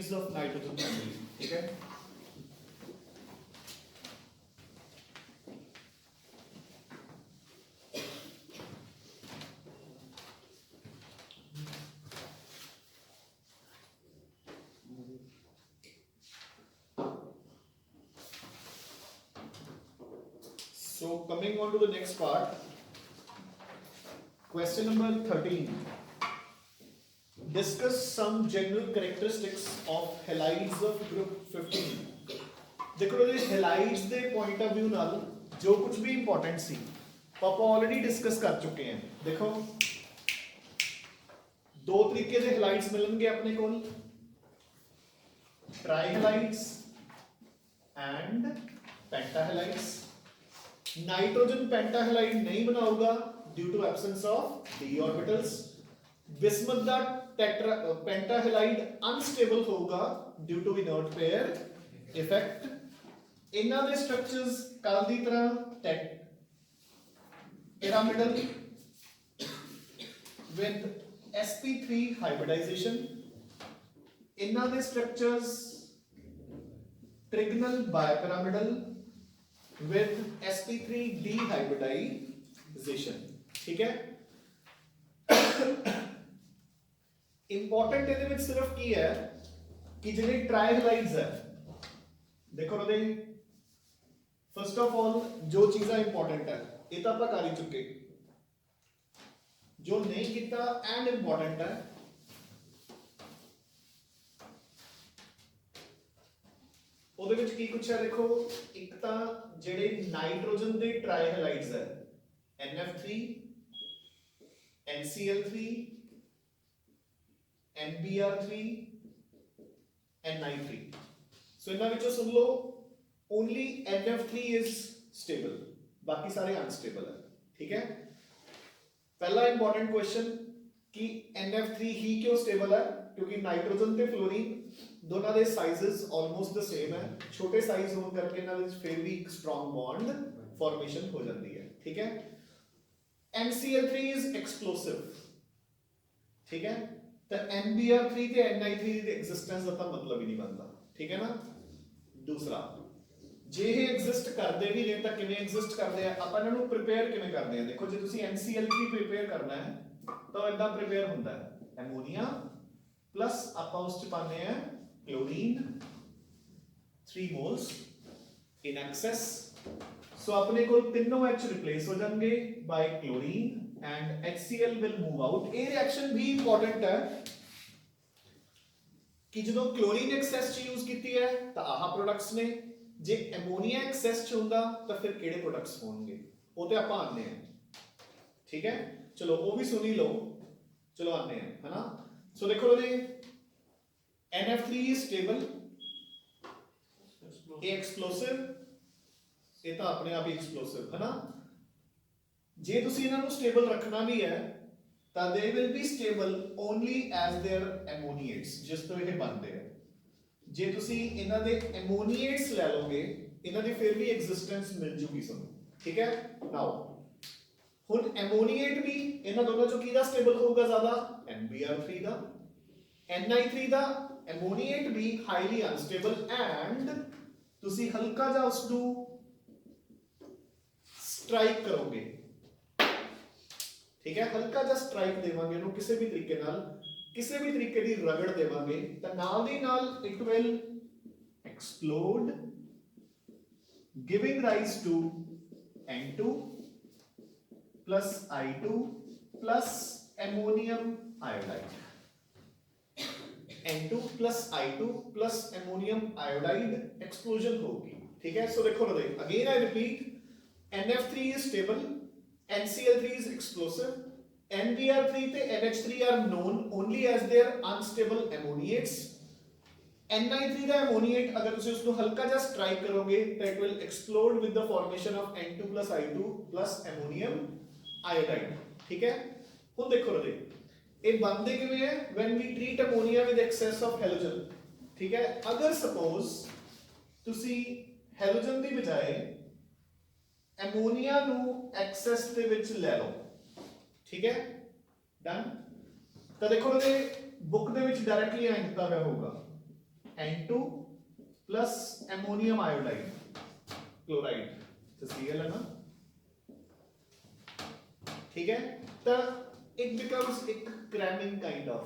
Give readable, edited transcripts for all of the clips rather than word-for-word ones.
halides of nitrogen family. ठीक है, so coming on to the next part, question number 13. Discuss some general characteristics of halides of group 15. देखो जी halides they point of view नाल जो कुछ भी important सी पापा already discuss कर चुके हैं. देखो दो तरीके दे halides मिलेंगे अपने को, trihalides and pentahalides. Nitrogen pentahalide नहीं बना होगा due to absence of d orbitals. Bismuth दा पेंटाहलाइड अनस्टेबल होगा due to inert pair effect. इन्हां दे स्ट्रक्चर्स कल दी तरह पिरामिडल विद sp3 हाइब्रिडाइजेशन. इन्हां दे structures trigonal bipyramidal with sp3 dehybridization. ठीक है, इंपॉर्टेंट ਇਹਦੇ ਵਿੱਚ ਸਿਰਫ ਕੀ ਹੈ ਕਿ ਜਿਹੜੇ ਟ੍ਰਾਈਹਲਾਈਡਸ ਹੈ, ਦੇਖੋ ਉਹਦੇ ਫਸਟ ਆਫ ਆਲ ਜੋ ਚੀਜ਼ਾਂ ਇੰਪੋਰਟੈਂਟ ਹੈ ਇਹ ਤਾਂ ਆਪਾਂ ਕਰ ਹੀ ਚੁੱਕੇ, ਜੋ ਨਹੀਂ ਕੀਤਾ ਐਂਡ ਇੰਪੋਰਟੈਂਟ ਹੈ ਉਹਦੇ ਵਿੱਚ ਕੀ ਕੁਛ ਹੈ. ਦੇਖੋ ਇੱਕ ਤਾਂ ਜਿਹੜੇ ਨਾਈਟ੍ਰੋਜਨ ਦੇ ਟ੍ਰਾਈਹਲਾਈਡਸ ਹੈ NF3 NCl3 NBr3 Ni3. ਸੋ ਇਹਨਾਂ ਵਿੱਚੋਂ ਸੁਣ ਲਓ only NF3 is stable, ਬਾਕੀ ਸਾਰੇ ਅਨਸਟੇਬਲ ਹੈ. ਠੀਕ ਹੈ, ਪਹਿਲਾ ਇੰਪੋਰਟੈਂਟ ਕੁਐਸਚਨ ਕਿ NF3 ਹੀ ਕਿਉਂ ਸਟੇਬਲ ਹੈ, ਕਿਉਂਕਿ ਨਾਈਟ੍ਰੋਜਨ ਤੇ ਫਲੋਰੀਨ दोनों के साइजेस ऑलमोस्ट द सेम है. छोटे साइज होने करके ना फिर भी एक स्ट्रॉन्ग बॉन्ड फॉर्मेशन हो जाती है. ठीक है, NCl3 इज एक्सप्लोसिव. ठीक है, तो NBr3 ते Ni3 ਦੀ ਐਗਜ਼ਿਸਟੈਂਸ ਦਾ ਤਾਂ ਮਤਲਬ ਹੀ ਨਹੀਂ ਬਣਦਾ. ਠੀਕ ਹੈ ਨਾ. ਦੂਸਰਾ, ਜੇ ਇਹ ਐਗਜ਼ਿਸਟ ਕਰਦੇ ਵੀ ਨੇ ਤਾਂ ਕਿਵੇਂ ਐਗਜ਼ਿਸਟ ਕਰਦੇ ਆ, ਆਪਾਂ ਇਹਨਾਂ ਨੂੰ ਪ੍ਰਿਪੇਅਰ ਕਿਵੇਂ ਕਰਦੇ ਆ. ਦੇਖੋ ਜੇ ਤੁਸੀਂ NCl3 ਪ੍ਰਿਪੇਅਰ ਕਰਨਾ ਹੈ ਤਾਂ ਇਦਾਂ ਪ੍ਰਿਪੇਅਰ ਹੁੰਦਾ ਹੈ, ਐਮੋਨੀਆ प्लस ਆਪਾਂ ਉਸ ਚ ਪਾਉਂਦੇ ਆ chlorine 3 moles in excess. so अपने को तीनों H रिप्लेस हो जाएंगे by chlorine and HCl will move out. ये रिएक्शन भी इंपॉर्टेंट है कि जो क्लोरीन एक्सेस च यूज कीती है तो आह प्रोडक्ट्स ने, जे एमोनिया एक्सेस च हुंदा तो फिर किहड़े प्रोडक्ट्स होणगे वो ते आपां आने हैं. ठीक है, चलो वो भी सुनी लो, चलो आने हैं, है ना. सो देखो ये NF3 is stable, ये एक्सप्लोसिव, ये तो अपने आप ही एक्सप्लोसिव है ना. जे तुसी इन्हां नूं स्टेबल रखना भी है तो they will be stable only as their ammoniates, जिस तो ये बनते हैं. जे तुसी इन्हां दे ammoniates ले लोगे इन्हां दी फिर भी एग्जिस्टेंस मिल जूगी सानू. ठीक है, नाउ हुण ammoniate भी इन्हां दोनों चों किहदा स्टेबल होगा ज्यादा, NBr3 दा. Ni3 दा एमोनिएट भी हाईली अनस्टेबल एंड तुसी हल्का जा उसनू स्ट्राइक करोगे. ठीक है, हल्का जा स्ट्राइक देवांगे नु किसी भी तरीके नाल, किसी भी तरीके दी रगड़ देवांगे तो नाल दी नाल it will explode giving rise to N2 plus I2 plus ammonium iodide. N2 plus I2 plus ammonium iodide explosion होगी. ठीक है, सो देखो ना, again I repeat, NF3 is stable, NCl3 is explosive, NBr3 ते NH3 are known only as their unstable ammoniates. Ni3 का ammoniate अगर तुसी उसको हल्का जा स्ट्राइक करोगे तो it will explode with the formation of N2 plus I2 plus ammonium iodide. ठीक है, हुण देखो ना ये बनते किवें है, when we treat ammonia with excess of halogen. ठीक है, अगर सपोज तुसी हेलोजन दी बजाय एमोनिया नू एक्सेस दे विच ले लो. ठीक है, डन. तो देखो ये बुक दे विच डायरेक्टली ऐ दिता हुआ होगा N2 plus ammonium iodide chloride तो Cl है ना, ठीक है। तो इट बिकम्स एक क्रैमिंग काइंड ऑफ,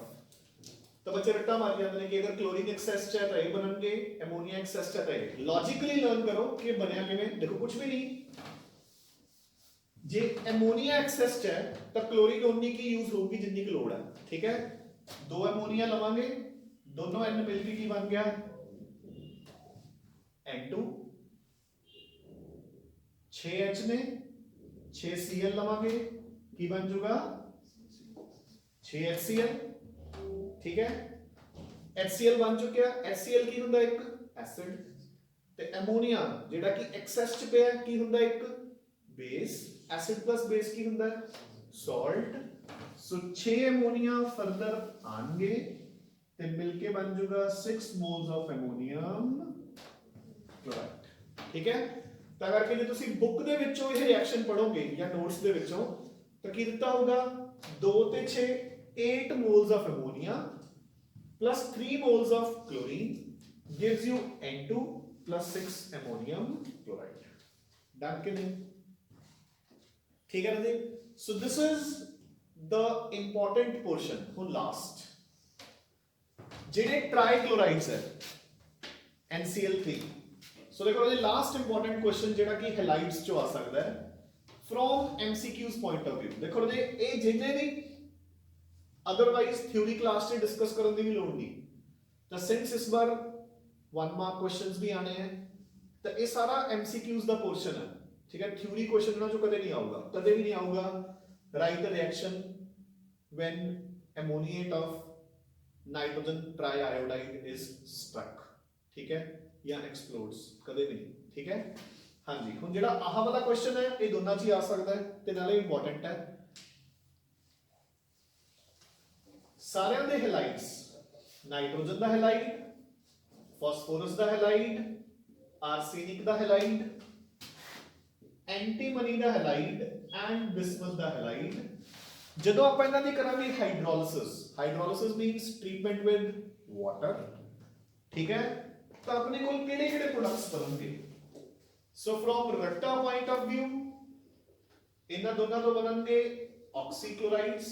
तो बच्चे रट्टा मार जाते हैं कि अगर क्लोरीन एक्सेस च तो ये बननगे, एमोनिया एक्सेस च तो ये। लॉजिकली लर्न करो कि बनया किवें। देखो कुछ भी नहीं, जे एमोनिया एक्सेस च तो क्लोरीन उन्नी की यूज होगी जितनी की लोड़ है, ठीक है। दो एमोनिया लवांगे, दोनों N मिलके की बन गया N2, 6H ने 6Cl लवांगे की बन जूगा 6HCl, ठीक है। HCl बन चुका है। HCl की हुंदा एक एसिड ते एमोनिया जेड़ा कि एक्सेस च पिया की हुंदा एक बेस। एसिड प्लस बेस की हुंदा सॉल्ट। सो 6 एमोनिया फर्दर आएंगे ते मिलके बन जूगा 6 मोल्स ऑफ एमोनियम क्लोराइड, ठीक है। ਤਾਂ ਕਰਕੇ ਜੇ ਤੁਸੀਂ ਬੁੱਕ ਦੇ ਵਿੱਚੋਂ ਇਹ ਰਿਐਕਸ਼ਨ ਪੜੋਗੇ ਜਾਂ ਨੋਟਸ ਦੇ ਵਿੱਚੋਂ ਤਾਂ ਕੀ ਦਿੱਤਾ ਹੋਊਗਾ 2 ਤੇ 6 8 moles of ammonia plus 3 moles of chlorine gives you N2 plus 6 ammonium chloride. Done ke nahi? ठीक है ना जी। So this is the important portion who last ਜਿਹੜੇ ट्राइक्लोराइड्स है NCl3। सो देखो जी लास्ट इंपॉर्टेंट क्वेश्चन जेड़ा कि हैलाइड्स चो आ सकता है from MCQs point of view. देखो जी ये जिन्ने भी अदरवाइज थ्योरी क्लास से डिस्कस करने की भी लोड़ नहीं, तो सिंस इस बार 1 मार्क क्वेश्चंस भी आने हैं तो ये सारा एमसीक्यूज दा पोर्शन है, ठीक है। थ्योरी क्वेश्चन जो कदे नहीं आऊगा, कदे भी नहीं आऊगा right the reaction when ammoniate of nitrogen triiodide is struck, ठीक है, या एक्सप्लोड्स, कदे भी नहीं, ठीक है। हाँ जी, हुण जेड़ा आह वाला क्वेश्चन है ये दोनों च ही आ सकता है ते नाले इंपॉर्टेंट है। सारियां दे हैलाइड्स, नाइट्रोजन दा हैलाइड, फास्फोरस दा हैलाइड, आर्सेनिक दा हैलाइड, एंटीमनी दा हैलाइड एंड बिस्मथ दा हैलाइड, जदों आपां इन्हां दी करांगे hydrolysis, hydrolysis means treatment with water, ठीक है, तो अपने को केड़े-केड़े प्रोडक्ट्स बनणगे। सो फ्रॉम रट्टा पॉइंट ऑफ व्यू इन्हां दोनों तो बनणगे ऑक्सीक्लोराइड्स,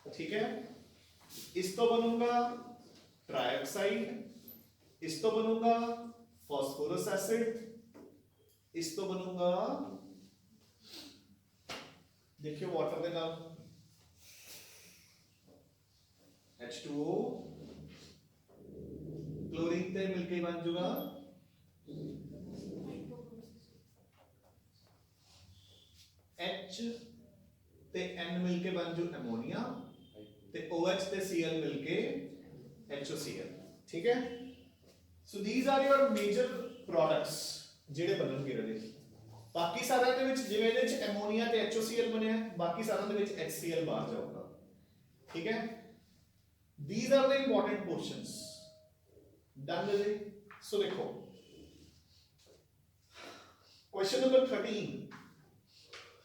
ठीक है। इस तो बनूंगा ट्राइऑक्साइड, इस तो बनूंगा फास्फोरस एसिड, इस तो बनूंगा देखियो वाटर के नाम H2O, क्लोरीन ते मिलके बन जूगा H ते N मिलके बन जू एमोनिया ते OH ते Cl मिलके HOCl, ठीक है। So these are your major products जेडे बननगे रहे। बाकी सारा दे विच जिवें इहदे च एमोनिया ते HOCl बनिया, बाकी सारा दे विच HCl बाहर जाऊगा, ठीक है। These are the important portions. Done with it? So देखो क्वेश्चन नंबर 13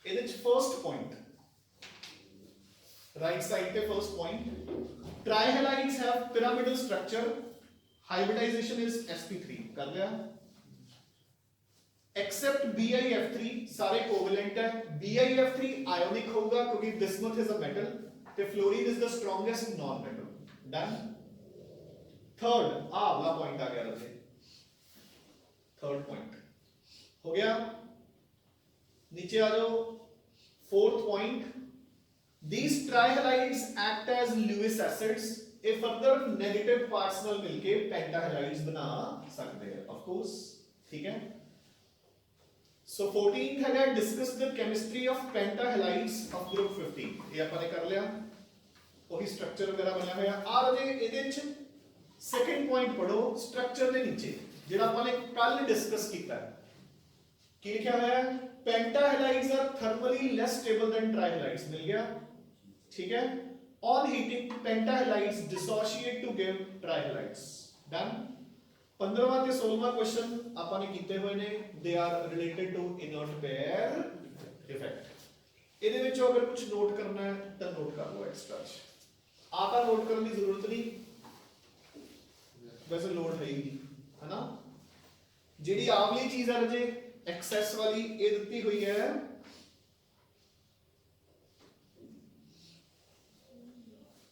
ਇਹਦੇ ਚ फर्स्ट पॉइंट राइट साइड पे first point trihalides have pyramidal structure, hybridization is sp3 कर लिया, एक्सेप्ट BiF3 सारे कोवेलेंट है। BiF3 आयोनिक होगा क्योंकि बिस्मथ इज अ मेटल ते fluorine is the strongest non metal. Done. Third वाला पॉइंट आ गया रहे, थर्ड पॉइंट हो गया। नीचे आ जाओ, fourth point these trihalides act as Lewis acids, a further negative parts नाल मिलके pentahalides बना सकते हैं of course, ठीक है। so 14th है discuss the chemistry of pentahalides of group 15, ये अपन ने कर लिया, वही स्ट्रक्चर वगैरह बनाया हुआ। आ रहे ਇਹਦੇ ਚ सेकंड पॉइंट पढ़ो स्ट्रक्चर ਦੇ नीचे ਜਿਹੜਾ ਆਪਾਂ ਨੇ ਕੱਲ डिस्कस ਕੀਤਾ ਹੈ, ਕੀ ਲਿਖਿਆ ਹੋਇਆ है pentahalides are thermally less stable than trihalides, मिल गया, ठीक है। on heating pentahalides dissociate to give trihalides। done। 15वां ਤੇ 16वां क्वेश्चन ਆਪਾਂ ਨੇ ਕੀਤੇ ਹੋਏ ਨੇ, they are related to inert pair effect। ਇਹਦੇ ਵਿੱਚੋਂ ਅਗਰ ਕੁਝ ਨੋਟ ਕਰਨਾ ਹੈ ਤਾਂ ਨੋਟ ਕਰ ਲਓ ਐਕਸਟਰਾ, ਆ ਤਾਂ ਨੋਟ ਕਰਨ ਦੀ ਜ਼ਰੂਰਤ ਨਹੀਂ, वैसे लोड है ही नहीं, है ना। जिहड़ी आवली चीज है जे एक्सेस वाली ये दिती हुई है,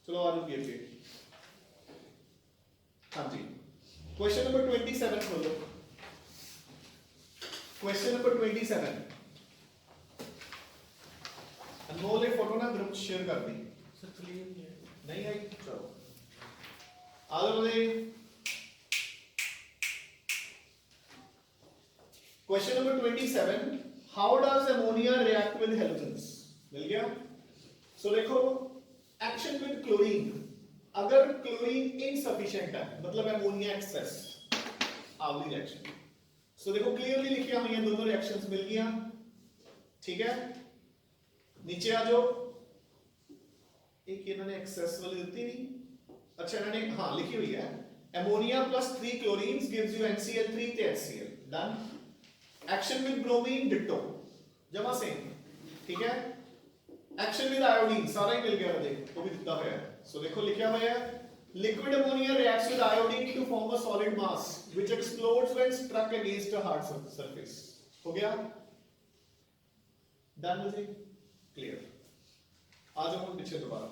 चलो आ जाओ ये। हाँ जी, क्वेश्चन नंबर 27 खोलो। क्वेश्चन नंबर 27, अनमोल ने फोटो ना ग्रुप शेयर कर दी सर, क्लियर नहीं आई, चलो आ जाओ जी। Question number 27, how does ammonia react with halogens, मिल गया। सो देखो, एक्शन विद क्लोरीन, अगर क्लोरीन इनसफिशिएंट है मतलब अमोनिया एक्सेस, आवली रिएक्शन। सो देखो क्लियरली लिखिया हुई है दोनों रिएक्शंस मिल गया, ठीक है। नीचे आ जाओ, एक इन्होंने एक्सेस वाली दी नहीं, अच्छा इन्होंने हाँ लिखी हुई है, ammonia plus 3 chlorines gives you NCl3 ते HCl, done. Action with bromine ditto, जमा सेम, ठीक है। एक्शन विद आयोडीन सारा ही मिल गया मुझे, वो भी दिता हुआ है। सो देखो लिखा हुआ है, liquid ammonia reacts with iodine to form a solid mass which explodes when struck against a hard surface, हो गया, डन मुझे, क्लियर। आ जाओ पीछे दोबारा।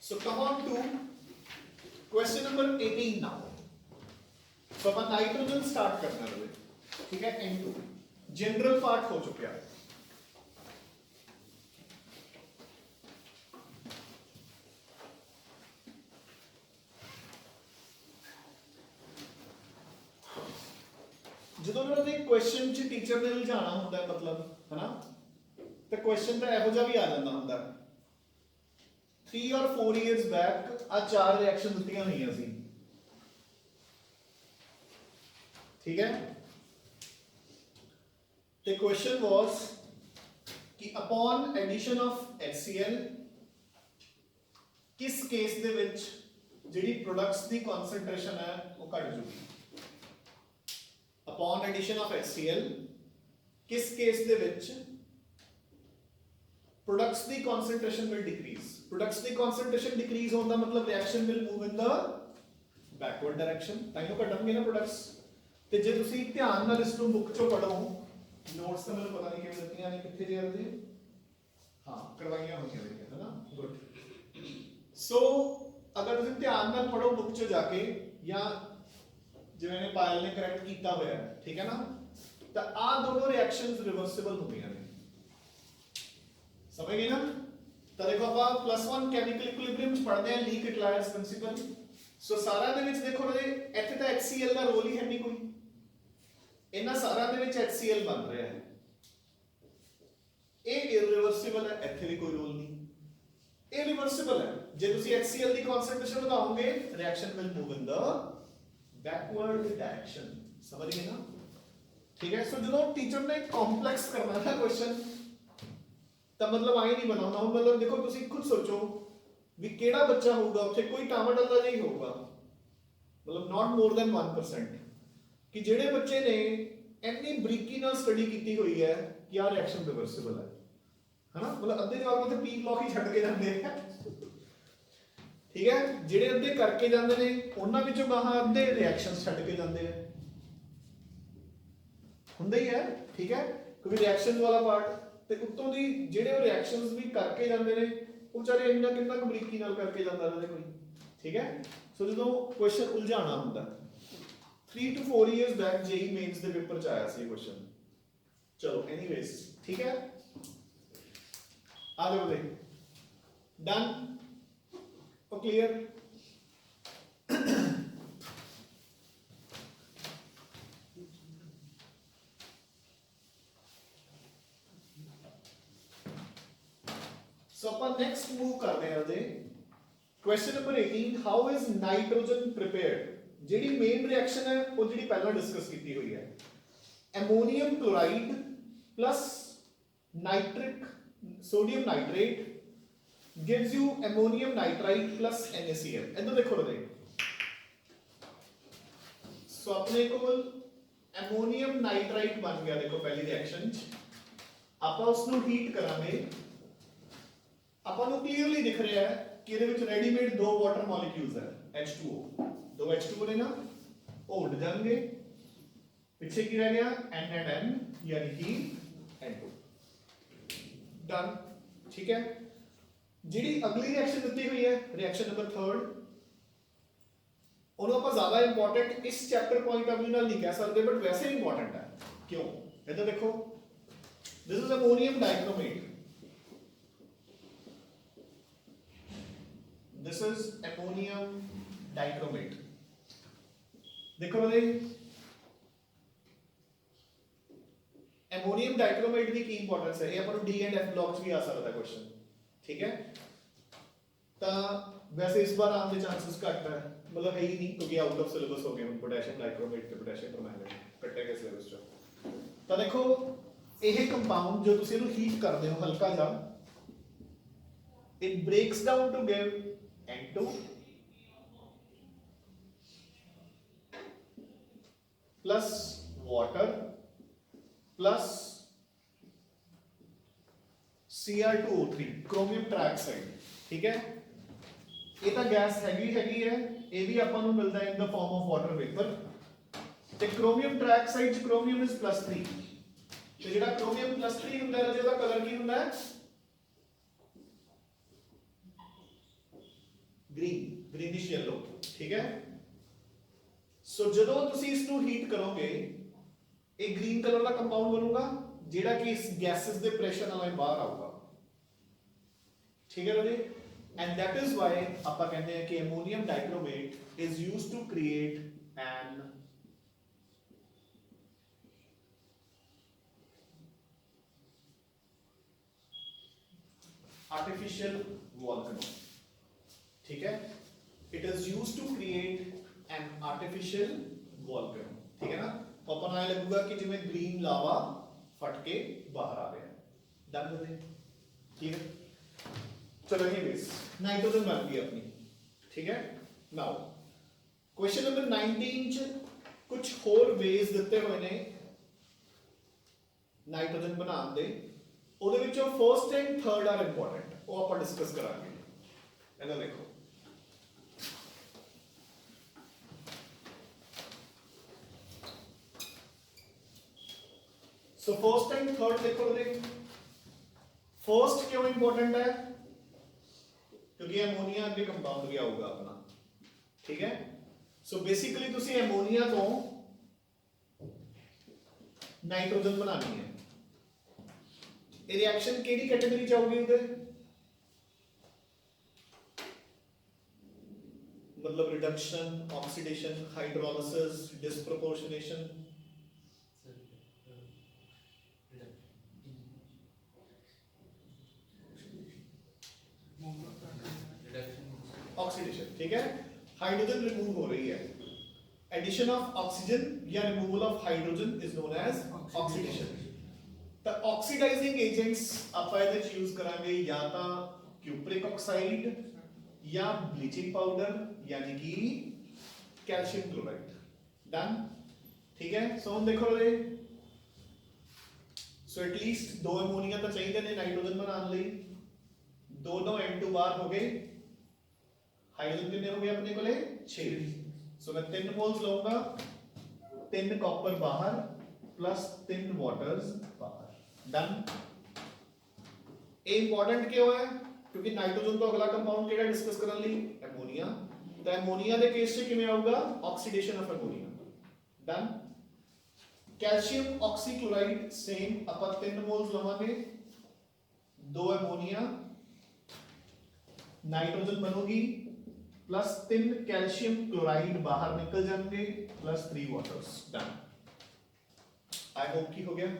So come on to question number 18 now. So upon nitrogen start करना है, ठीक है। N2 जनरल पार्ट हो चुका है। ਜਦੋਂ ਉਹਨਾਂ ਦੇ ਕੁਐਸਚਨ ਚ ਟੀਚਰ ਨੇ ਉਲਝਾਣਾ ਹੁੰਦਾ ਮਤਲਬ, ਹੈਨਾ, ਤੇ ਕੁਐਸਚਨ ਤਾਂ ਇਹੋ ਜਿਹਾ ਵੀ ਆ ਜਾਂਦਾ ਹੁੰਦਾ। 3 or 4 ਇਅਰਸ ਬੈਕ ਆ 4 ਰਿਐਕਸ਼ਨ ਦਿੱਤੀਆਂ ਹੋਈਆਂ ਸੀ, ਠੀਕ ਹੈ। ਤੇ ਕੁਐਸਚਨ ਵਾਸ ਕਿ ਅਪਨ ਐਡੀਸ਼ਨ ਆਫ HCl ਕਿਸ ਕੇਸ ਦੇ ਵਿੱਚ ਜਿਹੜੀ ਪ੍ਰੋਡਕਟਸ ਦੀ ਕਨਸੈਂਟ੍ਰੇਸ਼ਨ ਹੈ ਉਹ ਘਟ ਜੂਗੀ। Upon addition of HCl किस case they which products the concentration will decrease, products the concentration decrease होने दा मतलब reaction will move in the backward direction, ताइयों घटणगे ना products। ते जे तुसी ध्यान नाल इस नूं बुक चों पढ़ो, नोट्स तो मैंने पता नहीं किवें दित्तियां ने, कित्थे जे रदे हां करवाइयां होईयां ने, है ना, गुड। सो अगर तुसी ध्यान नाल पढ़ो बुक चों जाके, या जिवें ने पायल ने करेक्ट कीता होया है, ठीक है ना, तो आ दोनों रिएक्शंस रिवर्सिबल होंदियां ने, समझ गए ना। तो देखो आप +1 केमिकल इक्विलिब्रियम च पढ़दे हैं, ली किटलायर्स प्रिंसिपल। सो सारा दे विच देखो रे इत्थे तां HCl दा रोल ही है नहीं कोई, इन्हां सारा दे विच HCl बन रहा है, ये इरिवर्सिबल है, इत्थे भी कोई रोल नहीं, ये रिवर्सिबल है। जे तुसी HCl दी कंसंट्रेशन बढ़ाओगे reaction will move in the backward direction, समझ गए ना, ठीक है। सो जो टीचर ने कॉम्प्लेक्स करना था क्वेश्चन, तब मतलब आई नहीं बनाना, मतलब देखो तुसी खुद सोचो भी केड़ा बच्चा होगा उत्थे, कोई टामाटल का नहीं होगा, मतलब नॉट मोर देन 1%, कि जेड़े बच्चे ने इतनी बरीकी नाल स्टडी कीती हुई है कि आ रिएक्शन रिवर्सिबल है ना, मतलब अद्धे जवाब में पी ब्लॉक ही छड्ड के जांदे हैं, ठीक है। जेड़े अद्धे करके जांदे ने उन्हां विचों गाहां अद्धे रिएक्शंस छड्ड के जांदे हैं, हुंदा ही है, ठीक है। क्योंकि रिएक्शन वाला पार्ट ते उत्तों दी जेड़े रिएक्शंस भी करके जांदे ने वो बेचारे इन्ना कितना बरीकी नाल करके जांदा रहंदा कोई, ठीक है। सो जदों क्वेश्चन उलझाना हुंदा 3 to 4 years back JEE mains दे पेपर च आया सी क्वेश्चन, चलो एनीवेज, ठीक है। आगे बढ़े, डन, क्लियर। सो अपन नेक्स्ट मूव कर रहे हैं जी, question number 18, how is nitrogen prepared. जेडी मेन रिएक्शन है वो जेडी पहला डिस्कस की हुई है, ammonium chloride plus nitric sodium nitrate gives you ammonium nitrite plus NaCl। इधर देखो रे, सो अपने को अमोनियम नाइट्राइट बन गया, देखो पहली रिएक्शन आप उसको हीट करांगे, अपन को क्लियरली दिख रहा है कि ਇਹਦੇ ਵਿੱਚ ਰੈਡੀਮੇਡ ਦੋ ਵਾਟਰ ਮੋਲੀਕਿਊਲਸ ਹੈ H2O ਦੋ H2O ਨੇ ਨਾ ਉਹ ਉੱਡ ਜਾਣਗੇ ਪਿੱਛੇ ਕੀ ਰਹਿ ਗਿਆ N and N यानी कि N2 डन ठीक है ਜਿਹੜੀ ਅਗਲੀ ਰਿਐਕਸ਼ਨ ਦਿੱਤੀ ਹੋਈ ਹੈ ਰਿਐਕਸ਼ਨ ਨੰਬਰ 3 ਉਹਨੂੰ ਆਪਾਂ ਜ਼ਿਆਦਾ ਇੰਪੋਰਟੈਂਟ ਇਸ ਚੈਪਟਰ ਪੁਆਇੰਟ ਆਫ View ਨਾਲ ਨਹੀਂ ਕਹਿ ਸਕਦੇ ਬਟ ਵੈਸੇ ਇੰਪੋਰਟੈਂਟ ਹੈ ਕਿਉਂ ਇੱਧਰ ਦੇਖੋ this is ammonium dichromate this is ammonium dichromate देखो बदे ammonium dichromate की इंपॉर्टेंस है ये अपन डी एंड एफ ब्लॉक्स भी आ सकता है क्वेश्चन ठीक है तो वैसे इस बार आने के चांसेस घट है मतलब है ही नहीं क्योंकि आउट ऑफ सिलेबस हो गए पोटेशियम डाइक्रोमेट ते पोटेशियम परमैंगनेट कट्टे गए सिलेबस चो तो देखो ਇਹ ਕੰਪਾਊਂਡ ਜੋ ਤੁਸੀਂ ਇਹਨੂੰ ਹੀਟ ਕਰਦੇ ਹੋ ਹਲਕਾ ਜਿਹਾ it breaks down to give N2 plus water plus Cr2O3 chromium trioxide ठीक है ਇਹ ਤਾਂ ਗੈਸ ਹੈਗੀ ਹੈ ਇਹ ਵੀ ਆਪਾਂ ਨੂੰ ਮਿਲਦਾ ਹੈ in the form of water vapor ਤੇ chromium trioxide ਚ chromium is +3 ਤੇ ਜਿਹੜਾ chromium +3 ਹੁੰਦਾ ਹੈ ਜਿਹਦਾ ਕਲਰ ਕੀ ਹੁੰਦਾ ਹੈ ग्रीनिश येलो ठीक है सो ਜਦੋਂ ਤੁਸੀਂ ਇਸ ਨੂੰ ਹੀਟ ਕਰੋਗੇ ਇਹ ਗ੍ਰੀਨ ਕਲਰ ਦਾ ਕੰਪਾਊਂਡ ਬਣੂਗਾ ਜਿਹੜਾ ਕਿ ਇਸ ਗੈਸਸ ਦੇ ਪ੍ਰੈਸ਼ਰ ਨਾਲ ਬਾਹਰ ਆਊਗਾ ਠੀਕ ਹੈ ਰਾਜੇ ਐਂਡ ਦੈਟ ਇਜ਼ ਵਾਈ ਆਪਾਂ ਕਹਿੰਦੇ ਹਾਂ ਕਿ ammonium dichromate is used to create an artificial volcano ठीक है it is used to create an artificial volcano ठीक है ना तो अपन आए लगेगा कि जिਵੇਂ ग्रीन लावा फट के बाहर आ रहा है डन होते ठीक है चलो ये बेस नाइट्रोजन बन गई अपनी ठीक है नाउ क्वेश्चन नंबर 19 च कुछ और वेज ਦਿੱਤੇ ਹੋਏ ਨੇ ਨਾਈਟ੍ਰੋਜਨ ਬਣਾਉਣ ਦੇ ਉਹਦੇ ਵਿੱਚੋਂ first and third are important ਉਹ ਆਪਾਂ ਡਿਸਕਸ ਕਰਾਂਗੇ ਇਹਦਾ ਦੇਖੋ So first and third देखो फर्स्ट क्यों इंपॉर्टेंट है क्योंकि अमोनिया के कंपाउंड भी आऊगा अपना ठीक है सो बेसिकली तुसी अमोनिया तो नाइट्रोजन बनानी है ये रिएक्शन केड़ी कैटेगरी च आऊगी उधर मतलब reduction oxidation hydrolysis disproportionation oxidation ठीक है हाइड्रोजन रिमूव हो रही है एडिशन ऑफ ऑक्सीजन या removal of hydrogen is known as oxidation तो ऑक्सीडाइजिंग एजेंट्स ਆਪਾਂ ਇਹਦੇ ਚ ਯੂਜ਼ ਕਰਾਂਗੇ ਜਾਂ ਤਾਂ क्यूप्रिक ऑक्साइड या ब्लीचिंग पाउडर यानी कि कैल्शियम क्लोराइड डन ठीक है सो हम देखो रे सो एटलीस्ट दो अमोनिया तो चाहिए ने नाइट्रोजन बनाने ਲਈ दोनों N2 बार हो गए हाइड्रोजन कितने हो गए अपने को 6 सो मैं 3 मोल्स लूंगा 3 कॉपर बाहर प्लस 3 वाटर्स बाहर डन ये इंपॉर्टेंट क्यों है क्योंकि नाइट्रोजन तो अगला कंपाउंड केड़ा डिस्कस करने ਲਈ अमोनिया तो अमोनिया ਦੇ ਕੇਸ 'ਚ ਕਿਵੇਂ ਆਊਗਾ oxidation of ammonia done calcium oxychloride same ਆਪਾਂ 3 मोल्स ਲਵਾਂਗੇ 2 अमोनिया नाइट्रोजन बनोगी प्लस 3 कैल्शियम क्लोराइड बाहर निकल जाएंगे plus 3 waters done I hope की हो गया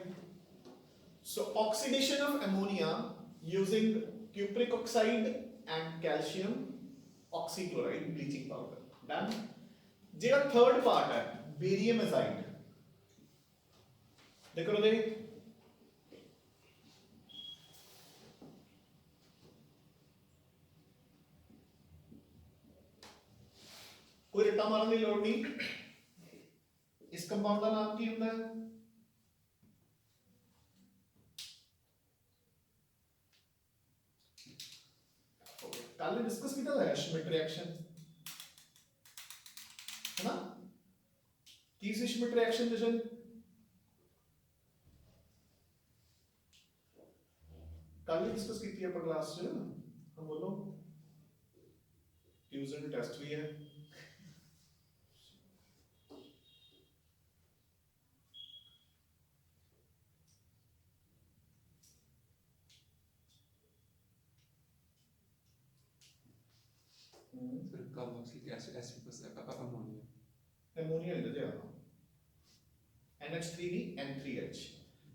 so oxidation of ammonia using cupric oxide and calcium oxychloride bleaching powder done जेड़ा थर्ड पार्ट है बेरियम एजाइड देखो रे कोई रट्टा मारने की लोड़ नहीं इस कंपाउंड का नाम की होता है कल कल डिस्कस किया था श्मिट रिएक्शन है ना की सी श्मिट रिएक्शन जशन कल ही डिस्कस की थी अपन क्लास में हम बोलो ट्यूसडे टेस्ट भी है carboxylic acid plus ammonia. Ammonia लिख दिया NH3 नहीं N3H.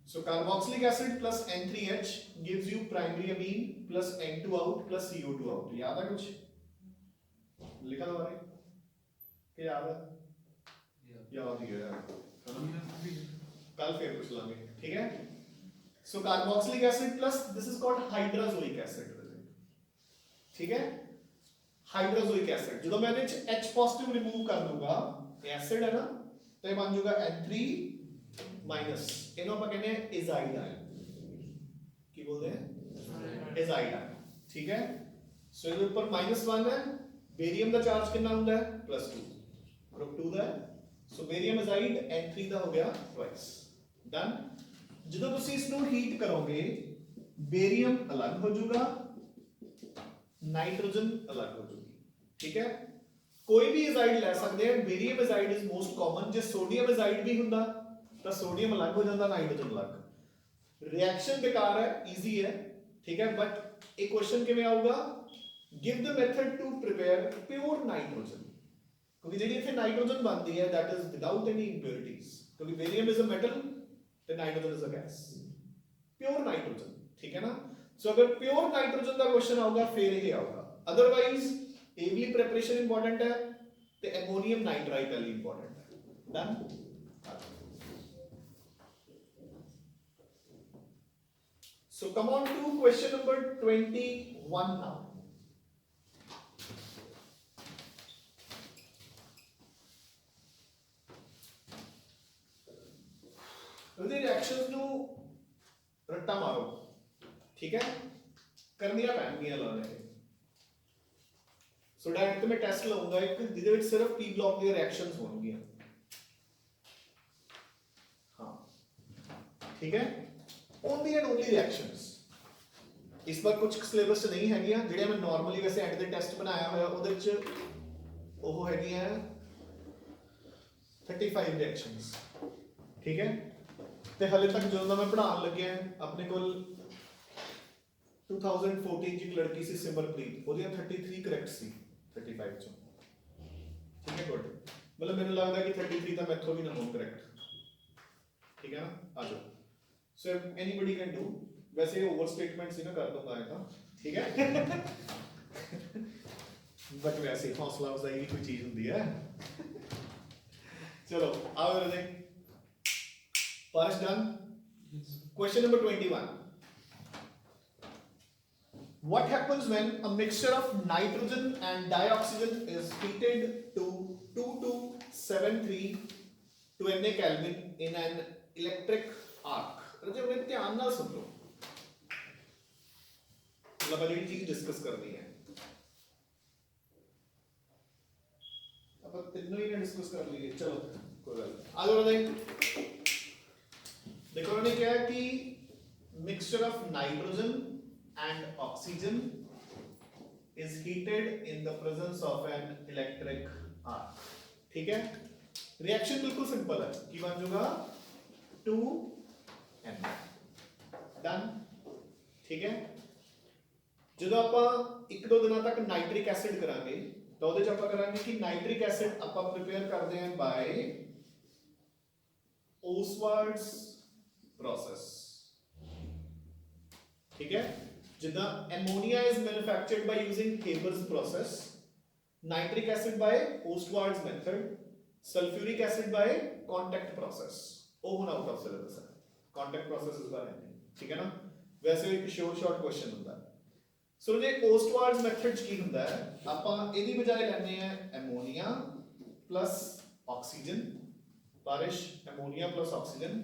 So carboxylic acid plus N3H gives you primary amine plus N2 out plus CO2 out. याद है कुछ? लिखा था बारे? क्या याद है? याद ही है यार. कल फिर पूछ लांगे. ठीक है? So carboxylic acid plus this is called hydrazoic acid. ठीक है? हाइड्रोजोइक एसिड जो मैंने H पॉजिटिव रिमूव कर दूंगा एसिड है ना तो ये बन जाएगा N3 माइनस इनको ਆਪਾਂ ਕਹਿੰਦੇ हैं एजाइड आयन ਕੀ बोलते हैं एजाइड आयन ठीक है सो ਇਹਦੇ ਉੱਪਰ -1 है बेरियम ਦਾ ਚਾਰਜ ਕਿੰਨਾ ਹੁੰਦਾ है +2 ग्रुप 2 ਦਾ सो बेरियम एजाइड N3 ਦਾ ਹੋ ਗਿਆ ट्वाइस डन ਜਦੋਂ ਤੁਸੀਂ ਇਸ ਨੂੰ ਹੀਟ ਕਰੋਗੇ बेरियम अलग हो जाएगा नाइट्रोजन अलग हो जाएगी ठीक है कोई भी एजाइड ले सकते हैं barium azide is most common J sodium azide भी हुंदा तो सोडियम अलग हो जाता नाइट्रोजन अलग रिएक्शन बेकार है इजी है ठीक है बट एक क्वेश्चन किवें आऊगा give the method to prepare pure nitrogen क्योंकि जेडी इथे नाइट्रोजन बनती है that is without any impurities क्योंकि बेरियम इज अ मेटल तो nitrogen is a gas pure nitrogen ठीक है ना सो अगर प्योर नाइट्रोजन का क्वेश्चन आऊगा फिर ये आऊगा अदरवाइज ए भी प्रिपरेशन इंपॉर्टेंट है तो एमोनियम नाइट्राइट वाली इंपॉर्टेंट है done so come on to question number 21 now reactions नु रट्टा मारो ठीक है करनिया पैणगियां लाने सो डायरेक्ट मैं टेस्ट लाऊंगा एक जिदे विच सिर्फ पी ब्लॉक दी रिएक्शंस होणगियां हां ठीक है ओनली एंड ओनली रिएक्शंस इस बार कुछ सिलेबस नहीं हैगियां जेडे मैं नॉर्मली वैसे एंड दे टेस्ट बनाया होया ओदे विच ओह हैगियां 35 रिएक्शंस ठीक है ते हले तक जो मैं पढ़ान लगे अपने कोल 2014 की लड़की सी सिमरप्रीत ओदियां 33 करेक्ट सी 35 चो ठीक है गुड मतलब मेरे लगदा है कि 33 ता मैथों भी ना हो करेक्ट ठीक है ना आ जाओ सो एनीबॉडी कैन डू वैसे ओवर स्टेटमेंट सी ना कर दूंगा है ठीक है बट वैसे हौसला अफजाई की कोई चीज होती है चलो आओ जरा देख First done. Question number 21. What happens when a mixture of nitrogen and dioxygen is heated to 2273 to Na Kelvin in an electric arc? रजे मैं ध्यान ना सुन लो मतलब अगली चीज डिस्कस करनी है अब तीनों ही ने डिस्कस कर लिए चलो कोई बात नहीं आगे बढ़ते देखो उन्होंने क्या है कि mixture of nitrogen and oxygen is heated in the presence of an electric arc ठीक है रिएक्शन बिल्कुल सिंपल है कि बन जाएगा 2n डन ठीक है ਜਦੋਂ ਆਪਾਂ 1-2 ਦਿਨਾਂ ਤੱਕ ਨਾਈਟ੍ਰਿਕ ਐਸਿਡ ਕਰਾਂਗੇ ਤਾਂ ਉਹਦੇ ਚ ਆਪਾਂ ਕਰਾਂਗੇ ਕਿ ਨਾਈਟ੍ਰਿਕ ਐਸਿਡ ਆਪਾਂ ਪ੍ਰਿਪੇਅਰ ਕਰਦੇ ਹਾਂ ਬਾय Oswald's process ठीक है जिदा ammonia is manufactured by using Haber's process nitric acid by Ostwald's method sulfuric acid by contact process ਉਹ ਹੁਣ ਆਊਟ ਆਫ ਸਿਲੇਬਸ ਹੈ contact process ਇਸ ਬਾਰੇ ਨਹੀਂ ਠੀਕ ਹੈ ਨਾ ਵੈਸੇ ਇੱਕ ਸ਼ਾਰਟ ਕੁਐਸਚਨ ਹੁੰਦਾ ਸੋ ਜੇ Ostwald's method ਕੀ ਹੁੰਦਾ ਹੈ ਆਪਾਂ ਇਹਦੀ ਬਜਾਏ ਲੈਣੇ ਆ ammonia plus oxygen बारिश एमोनिया प्लस ऑक्सीजन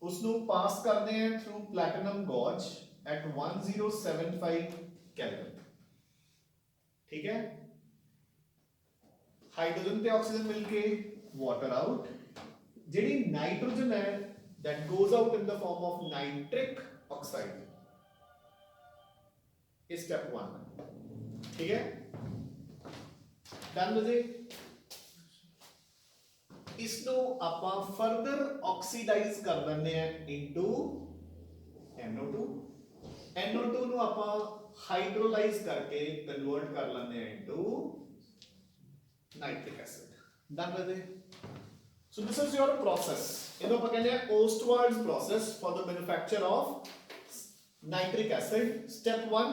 उसनु पास करते हैं through platinum gauze at 1075 kelvin ठीक है, हाइड्रोजन ते ऑक्सीजन मिलके वाटर आउट, जेडी नाइट्रोजन है that goes out in the form of nitric oxide, इस स्टेप 1, ठीक है। डन बजे इसको ਆਪਾਂ फर्दर ऑक्सीडाइज कर ਦਿੰਦੇ ਆ इनटू NO2, NO2 ਨੂੰ ਆਪਾਂ ਹਾਈਡਰੋਲਾਈਜ਼ ਕਰਕੇ ਕਨਵਰਟ ਕਰ ਲੈਂਦੇ ਆ इनटू नाइट्रिक एसिड। डन बजे so this is your process, ਇਹਨੂੰ ਆਪਾਂ ਕਹਿੰਦੇ ਆ Ostward's process for the manufacture of nitric acid। step 1,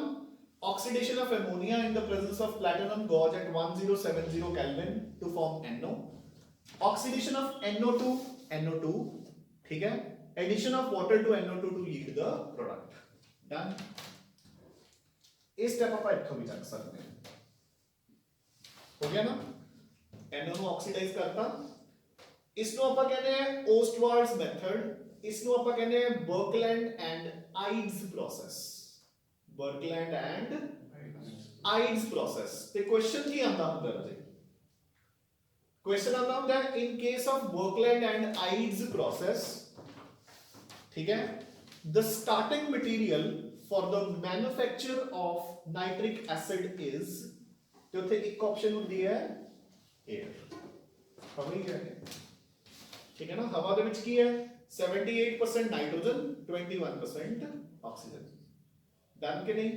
oxidation of ammonia in the presence of platinum gauge at 1070 Kelvin to form NO, oxidation of NO2, ठीक है, addition of water to NO2 to yield the product। done। इस step ਆਪਾਂ ਇੱਥੋਂ ਵੀ ਚੱਕ ਸਕਦੇ ਹਾਂ, ਹੋ ਗਿਆ ਨਾ। NO ਨੂੰ ਆਕਸੀਡਾਈਜ਼ ਕਰਤਾ, ਇਸ ਨੂੰ ਆਪਾਂ ਕਹਿੰਦੇ ਆ Ostward's method, ਇਸ ਨੂੰ ਆਪਾਂ ਕਹਿੰਦੇ ਆ Birkeland and Ides process, Birkeland and Ides process। ਤੇ ਕੁਐਸਚਨ ਕੀ ਆਂਦਾ ਹੁੰਦਾ ਜੀ, क्वेश्चन आता हूं that in case of Birkeland and Ides process, ठीक है, the starting material for the manufacture of nitric acid is, तो थे एक ऑप्शन होती है air, हवा ही है, ठीक है ना। हवा दे विच की है 78% नाइट्रोजन 21% ऑक्सीजन। डन के नहीं,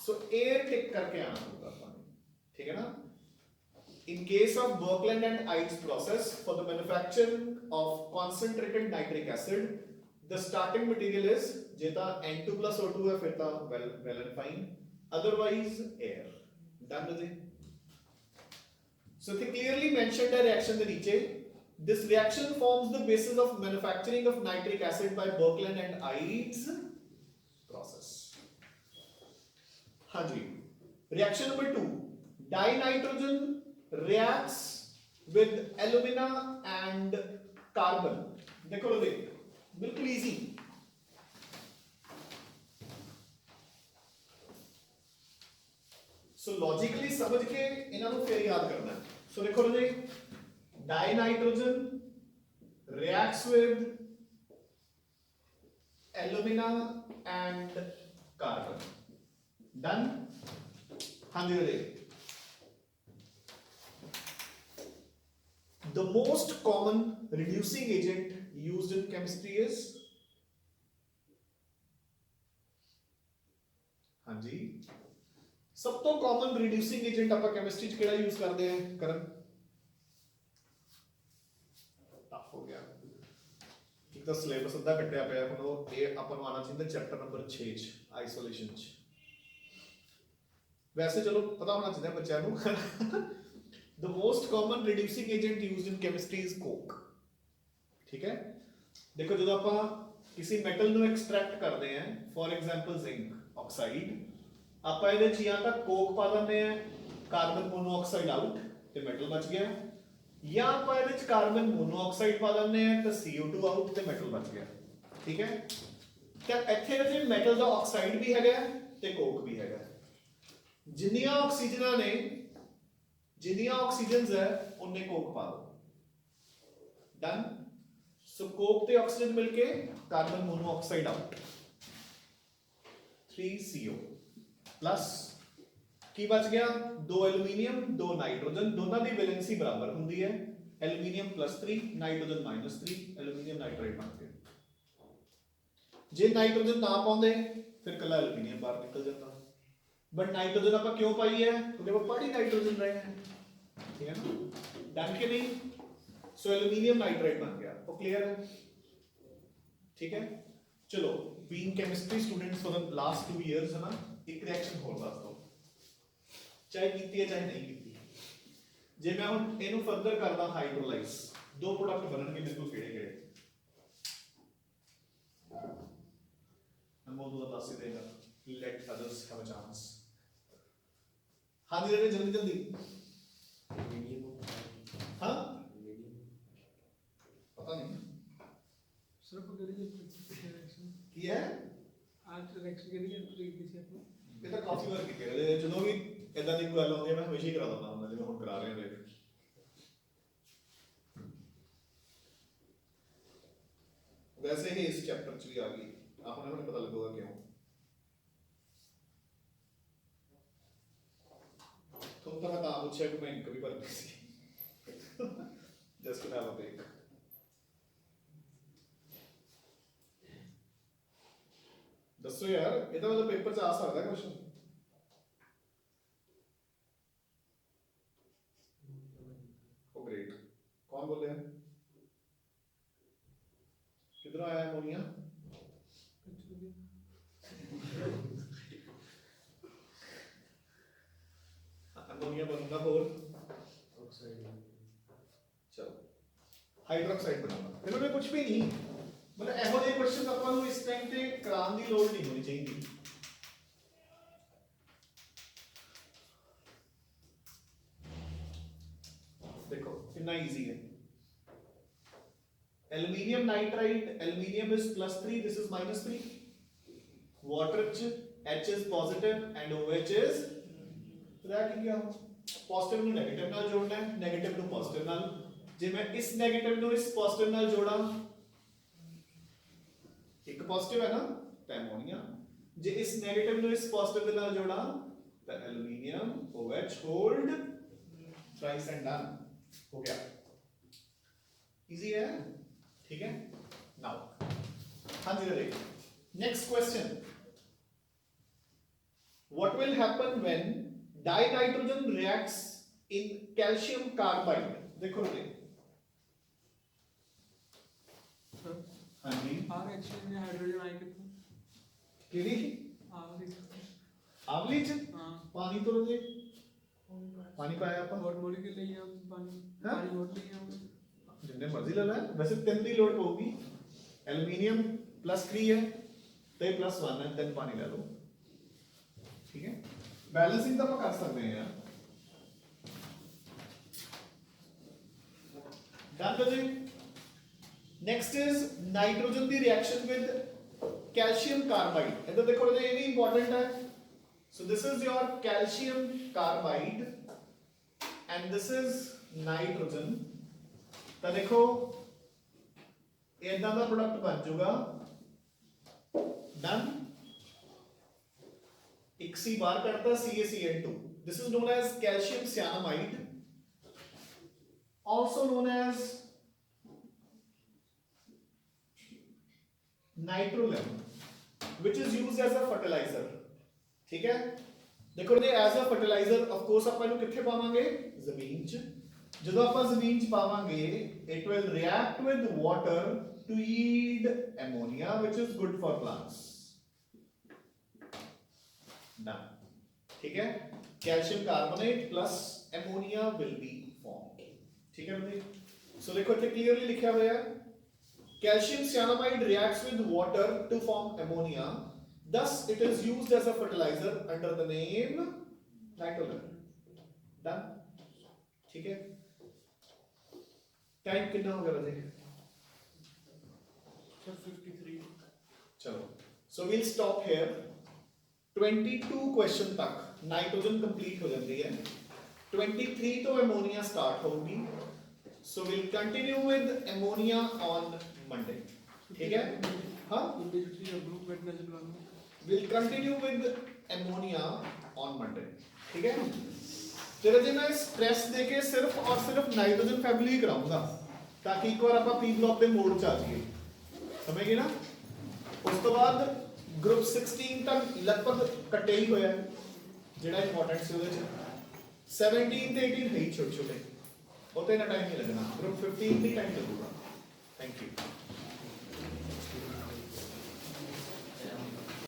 सो एयर टिक करके आना होगा अपन, ठीक है ना। In case of Birkeland and Ides process for the manufacture of concentrated nitric acid, the starting material is जेता N2 plus O2 है फिर ता well and fine, otherwise air। Done with it। So they clearly mentioned the reaction the नीचे, this reaction forms the basis of manufacturing of nitric acid by Birkeland and Ides process। हाँ जी, reaction number 2, dinitrogen reacts with alumina and carbon। देखो लो, देख बिल्कुल easy, so logically समझ के इन्हां नूं फिर याद करना है। सो देखो लो जी, dinitrogen reacts with alumina and carbon। Done. हाँ जी जी, the most common reducing agent used in chemistry is, हाँ जी, सब तो कॉमन रिड्यूसिंग एजेंट ਆਪਾਂ केमिस्ट्री ਚ ਕਿਹੜਾ ਯੂਜ਼ ਕਰਦੇ ਹਾਂ ਕਰਨ, ਟਫ ਹੋ ਗਿਆ, ਇੱਕ ਤਾਂ ਸਿਲੇਬਸ ਅੱਧਾ ਕੱਟਿਆ ਪਿਆ, ਹੁਣ ਉਹ ਇਹ ਆਪਾਂ ਨੂੰ ਆਣਾ ਚਾਹੀਦਾ ਚੈਪਟਰ ਨੰਬਰ 6 ਚ ਆਈਸੋਲੇਸ਼ਨ ਚ। वैसे चलो पता होना चाहिए बच्चों को। The most common reducing agent used in chemistry is coke। ठीक है, देखो जो आप किसी मेटल ਨੂੰ एक्सट्रैक्ट करते हैं, फॉर एग्जांपल जिंक ऑक्साइड, आप ਇਹਦੇ ਚ ਜਾਂ ਤਾਂ ਕੋਕ ਪਾ ਦਿੰਦੇ ਆ, ਕਾਰਬਨ ਮੋਨੋਆਕਸਾਈਡ ਆਊਟ ਤੇ ਮੈਟਲ ਬਚ ਗਿਆ, ਜਾਂ ਆਪਾਂ ਇਹਦੇ ਚ ਕਾਰਬਨ ਮੋਨੋਆਕਸਾਈਡ ਪਾ ਦਿੰਦੇ ਆ ਤੇ CO2 ਆਊਟ ਤੇ ਮੈਟਲ ਬਚ ਗਿਆ। ਠੀਕ ਹੈ, ਤਾਂ ਇੱਥੇ ਜੇ ਮੈਟਲ ਦਾ ਆਕਸਾਈਡ ਵੀ ਹੈਗਾ ਤੇ ਕੋਕ ਵੀ ਹੈਗਾ, जिन्नियां ऑक्सीजन ने जिन्नियां ऑक्सीजन्स है उन्ने कोक पा दो। डन। सो कोक ते ऑक्सीजन मिलके carbon monoxide out, 3CO plus की बच गया 2 एल्यूमीनियम 2 नाइट्रोजन, दोनों की वैलेंसी बराबर होंदी है, एल्यूमीनियम +3 नाइट्रोजन -3, एल्यूमीनियम नाइट्राइड बन गया। जे नाइट्रोजन ना पाउंदे फिर कला एल्यूमीनियम बाहर निकल जाता, बट नाइट्रोजन आप क्यों पाई है, क्योंकि वो पढ़ी नाइट्रोजन रहे हैं। ठीक है ना, डन के नहीं। सो एल्यूमिनियम नाइट्राइड बन गया, वो क्लियर है। ठीक है, चलो being chemistry students for the last 2 years है ना, एक रिएक्शन होर दस दो, चाहे कीती है चाहे नहीं कीती। जे मैं हुण इहनूं फर्दर करदा हाइड्रोलाइज, 2 प्रोडक्ट बनणगे मेरे कोल किहड़े-किहड़े, मैं मौजूदा दस ही देगा, let others have a chance। हाँ जी जल्दी जल्दी, हाँ पता नहीं सिर्फ रिएक्शन की है आज रिएक्शन के लिए प्रीवियस है ये तो काफी बार की है, ਜਦੋਂ ਵੀ ਇਦਾਂ ਦੀ ਗੱਲ ਆਉਂਦੀ ਹੈ ਮੈਂ ਹਮੇਸ਼ਾ ਹੀ ਕਰਾ ਦਿੰਦਾ ਹੁੰਦਾ ਜਿਵੇਂ ਹੁਣ ਕਰਾ ਰਹੇ ਹਾਂ ਦੇਖ ਵੈਸੇ ਹੀ ਇਸ ਚੈਪਟਰ 'ਚ ਵੀ ਆ ਗਈ ਆਪਾਂ ਨੂੰ ਪਤਾ ਲੱਗੂਗਾ ਕਿਉਂ ਤੁਹਾਨੂੰ ਤਾਂ ਮੈਂ ਤਾਂ ਪੁੱਛਿਆ ਕਿ ਮੈਂ ਇੰਕ ਵੀ ਭਰਨੀ ਸੀ just to have a break ਦੱਸੋ ਯਾਰ ਇਹਦਾ ਮਤਲਬ ਪੇਪਰ 'ਚ ਆ ਸਕਦਾ ਕੁਐਸਚਨ ਉਹ ਗ੍ਰੇਟ ਕੌਣ ਬੋਲ ਰਿਹਾ ਕਿਧਰੋਂ ਆਇਆ ਅਮੋਨੀਆ ਅਮੋਨੀਆ ਬਣੂਗਾ ਹੋਰ ਚਲੋ ਹਾਈਡਰੋਕਸਾਈਡ ਬਣਾਉਣਾ ਇਹਨਾਂ ਨੇ ਕੁਝ ਵੀ ਨਹੀਂ ਮਤਲਬ ਇਹੋ ਜਿਹੇ ਕੁਐਸਚਨ ਆਪਾਂ ਨੂੰ ਇਸ ਟਾਈਮ ਤੇ ਕਰਾਉਣ ਦੀ ਲੋੜ ਨਹੀਂ ਹੋਣੀ ਚਾਹੀਦੀ देखो कितना इजी है aluminium nitride aluminium is +3 this is -3 water H is positive and OH is रह क्या पॉजिटिव ਨੂੰ 네ਗੇਟਿਵ ਨਾਲ ਜੋੜਨਾ ਹੈ 네ਗੇਟਿਵ ਨੂੰ ਪੋਜ਼ਿਟਿਵ ਨਾਲ ਜੇ ਮੈਂ ਇਸ 네ਗੇਟਿਵ ਨੂੰ ਇਸ ਪੋਜ਼ਿਟਿਵ ਨਾਲ ਜੋੜਾਂ ਇੱਕ ਪੋਜ਼ਿਟਿਵ ਹੈ ਨਾ ਤਾਂ ਅਮੋਨੀਆ ਜੇ ਇਸ 네ਗੇਟਿਵ ਨੂੰ ਇਸ ਪੋਜ਼ਿਟਿਵ ਦੇ ਨਾਲ ਜੋੜਾਂ ਤਾਂ aluminium OH hold thrice and done हो गया इजी है ठीक है नाउ हाँ जी ready next question what will happen when dinitrogen reacts in calcium carbide देखो रे हाँ जी आर एक्चुअली में हाइड्रोजन आए कितने केड़ी आवली आवली च हां पानी तो दे पानी पाया अपन और मॉलिक्यूल ले हम पानी हाँ? पानी और ले हम जितने मर्जी ले लें वैसे 3 की लोड होगी एल्यूमिनियम +3 है तो ये +1 है 3 पानी ले लो ठीक है बैलेंसिंग तो हम कर सकते हैं यार डन तो जी नेक्स्ट इज नाइट्रोजन की रिएक्शन विद कैल्शियम कार्बाइड इधर देखो ये भी इंपॉर्टेंट है so this is your calcium carbide and this is nitrogen ਤਾਂ ਦੇਖੋ ਇਦਾਂ ਦਾ ਪ੍ਰੋਡਕਟ ਬਣ ਜਾਊਗਾ ਡਨ ਇੱਕ ਸੀ ਬਾਹਰ ਕੱਢਤਾ CaCN2 this is known as calcium cyanamide also known as nitrogen which is used as a fertilizer ਠੀਕ ਹੈ देखो जी as a fertilizer of course ਆਪਾਂ ਇਹਨੂੰ ਕਿੱਥੇ ਪਾਵਾਂਗੇ ਜ਼ਮੀਨ 'ਚ ਜਦੋਂ ਆਪਾਂ ਜ਼ਮੀਨ 'ਚ ਪਾਵਾਂਗੇ it will react with water to yield ammonia which is good for plants done ठीक है calcium carbonate plus ammonia will be formed ठीक है जी सो देखो ਇੱਥੇ ਕਲੀਅਰਲੀ ਲਿਖਿਆ ਹੋਇਆ ਹੈ calcium cyanamide reacts with water to form ammonia thus it is used as a fertilizer under the name nitrogen done ठीक है टाइम कितना हो गया राजे सर 53 चलो so we'll stop here 22 question तक नाइट्रोजन कंप्लीट हो जाती है 23 तो अमोनिया स्टार्ट होगी so we'll continue with ammonia on Monday ठीक है हाँ group वेटनेस plan we'll continue with ammonia on Monday ठीक है तेरे जी मैं स्ट्रेस देके सिर्फ और सिर्फ नाइट्रोजन फैमिली ही कराऊंगा ताकि एक बार आप पी ब्लॉक के मोड च आ जाइए समझ गए ना उस तो बाद ग्रुप 16 तक लगभग कटे ही होया है जेड़ा इंपॉर्टेंट से ਉਹਦੇ ਚ 17 ਤੇ 18 है छोटे छोटे उते ना टाइम नहीं लगना ग्रुप 15 ਦੀ टाइम लगेगा थैंक यू